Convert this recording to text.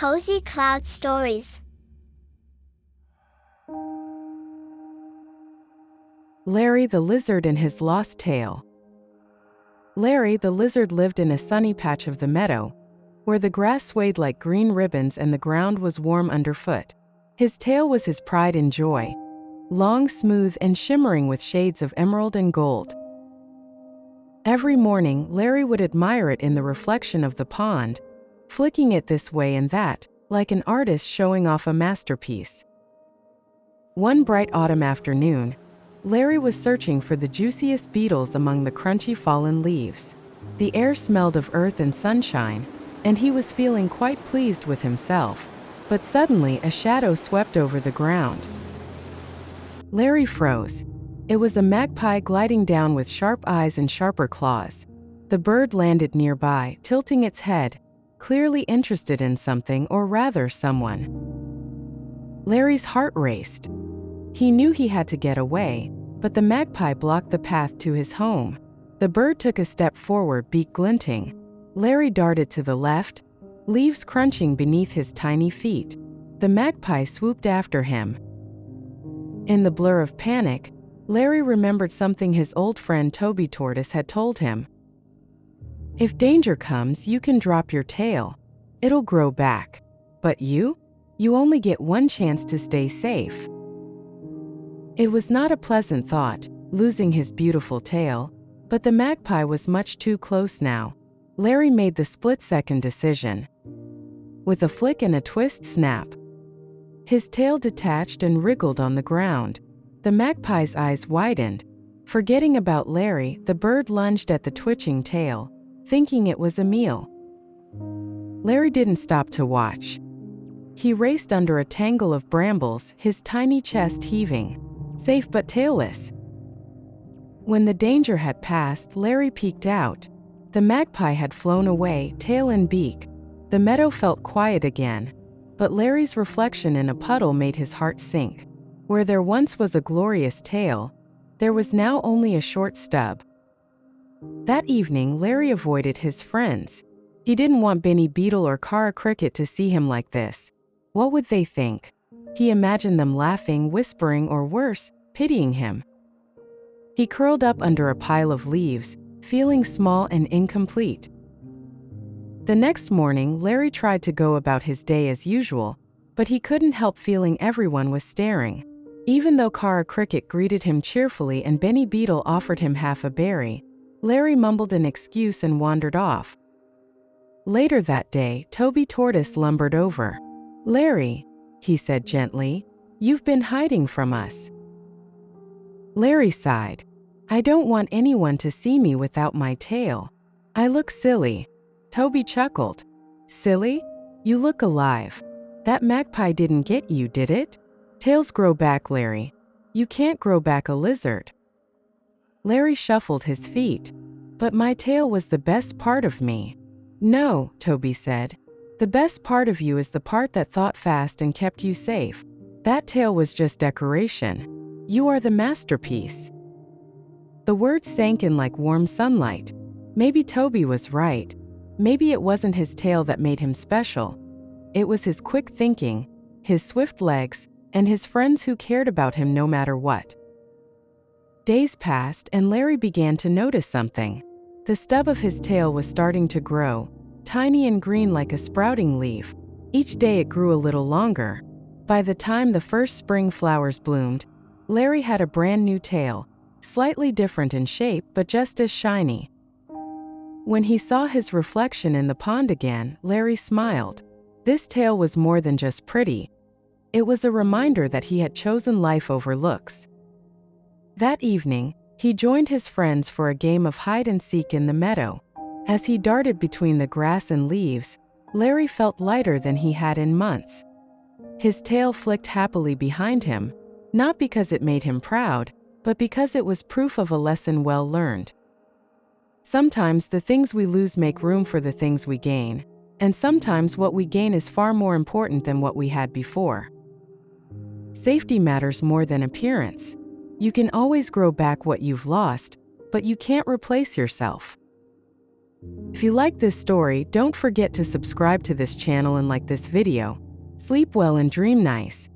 Cozy Cloud Stories. Larry the Lizard and His Lost Tail. Larry the Lizard lived in a sunny patch of the meadow, where the grass swayed like green ribbons and the ground was warm underfoot. His tail was his pride and joy, long, smooth, and shimmering with shades of emerald and gold. Every morning, Larry would admire it in the reflection of the pond, flicking it this way and that, like an artist showing off a masterpiece. One bright autumn afternoon, Larry was searching for the juiciest beetles among the crunchy fallen leaves. The air smelled of earth and sunshine, and he was feeling quite pleased with himself. But suddenly a shadow swept over the ground. Larry froze. It was a magpie gliding down with sharp eyes and sharper claws. The bird landed nearby, tilting its head, clearly interested in something, or rather someone. Larry's heart raced. He knew he had to get away, but the magpie blocked the path to his home. The bird took a step forward, beak glinting. Larry darted to the left, leaves crunching beneath his tiny feet. The magpie swooped after him. In the blur of panic, Larry remembered something his old friend Toby Tortoise had told him. If danger comes, you can drop your tail. It'll grow back. But you only get one chance to stay safe. It was not a pleasant thought, losing his beautiful tail, but the magpie was much too close now. Larry made the split-second decision. With a flick and a twist snap, his tail detached and wriggled on the ground. The magpie's eyes widened. Forgetting about Larry, the bird lunged at the twitching tail, thinking it was a meal. Larry didn't stop to watch. He raced under a tangle of brambles, his tiny chest heaving, safe but tailless. When the danger had passed, Larry peeked out. The magpie had flown away, tail and beak. The meadow felt quiet again, but Larry's reflection in a puddle made his heart sink. Where there once was a glorious tail, there was now only a short stub. That evening, Larry avoided his friends. He didn't want Benny Beetle or Kara Cricket to see him like this. What would they think? He imagined them laughing, whispering, or worse, pitying him. He curled up under a pile of leaves, feeling small and incomplete. The next morning, Larry tried to go about his day as usual, but he couldn't help feeling everyone was staring. Even though Kara Cricket greeted him cheerfully and Benny Beetle offered him half a berry, Larry mumbled an excuse and wandered off. Later that day, Toby Tortoise lumbered over. "Larry," he said gently, "you've been hiding from us." Larry sighed. "I don't want anyone to see me without my tail. I look silly." Toby chuckled. "Silly? You look alive. That magpie didn't get you, did it? Tails grow back, Larry. You can't grow back a lizard." Larry shuffled his feet. "But my tail was the best part of me." "No," Toby said. "The best part of you is the part that thought fast and kept you safe. That tail was just decoration. You are the masterpiece." The words sank in like warm sunlight. Maybe Toby was right. Maybe it wasn't his tail that made him special. It was his quick thinking, his swift legs, and his friends who cared about him no matter what. Days passed and Larry began to notice something. The stub of his tail was starting to grow, tiny and green like a sprouting leaf. Each day it grew a little longer. By the time the first spring flowers bloomed, Larry had a brand new tail, slightly different in shape but just as shiny. When he saw his reflection in the pond again, Larry smiled. This tail was more than just pretty. It was a reminder that he had chosen life over looks. That evening, he joined his friends for a game of hide-and-seek in the meadow. As he darted between the grass and leaves, Larry felt lighter than he had in months. His tail flicked happily behind him, not because it made him proud, but because it was proof of a lesson well learned. Sometimes the things we lose make room for the things we gain, and sometimes what we gain is far more important than what we had before. Safety matters more than appearance. You can always grow back what you've lost, but you can't replace yourself. If you like this story, don't forget to subscribe to this channel and like this video. Sleep well and dream nice.